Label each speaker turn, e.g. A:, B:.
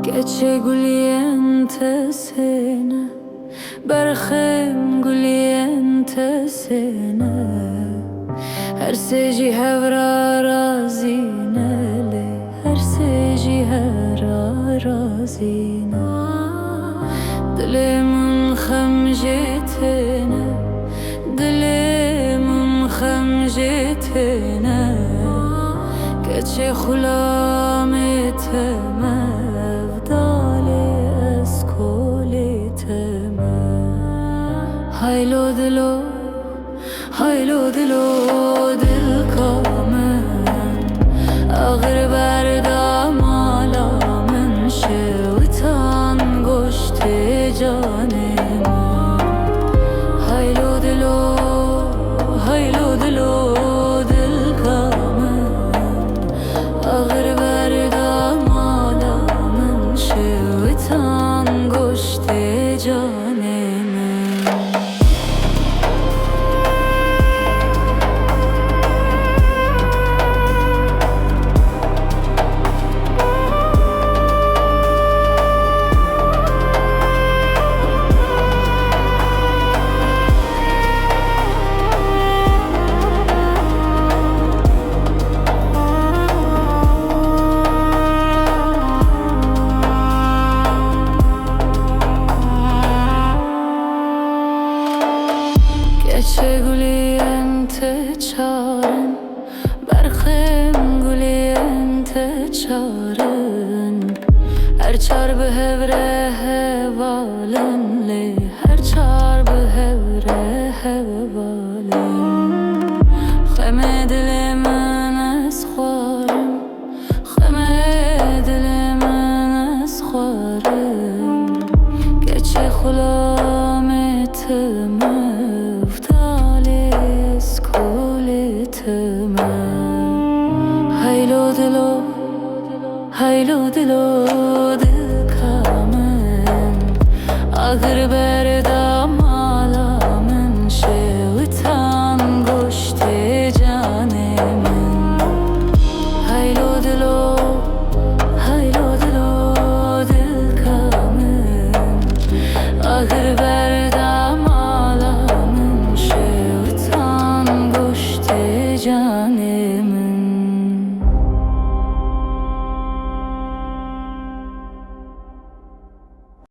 A: Keçe gulyen tesine, berxem gulyen tesine. Her seci hevra razinele, her seci hevra razine. Dilimin xemjetine, dilimin xemjetine. Keçe xulametime, evdali eskolitime. Haylo dilo, haylo dilo, dil kamen. Ağır berdam alamen, şevtan goşte canime. Haylo dilo, haylo dilo, dil kamen. Ağır berdam alamen, şevtan goşte canime. Keçe gulyen te çaren, berxem gulyen te çaren. Her çar bi hevre hevalen li, her çar bi hevre hevalen. Xeme dilimin ez xwarem, xeme dilimin ez xwarem. Keçe xulametime, haylo dilo, haylo dilo, dil kamen. Ağır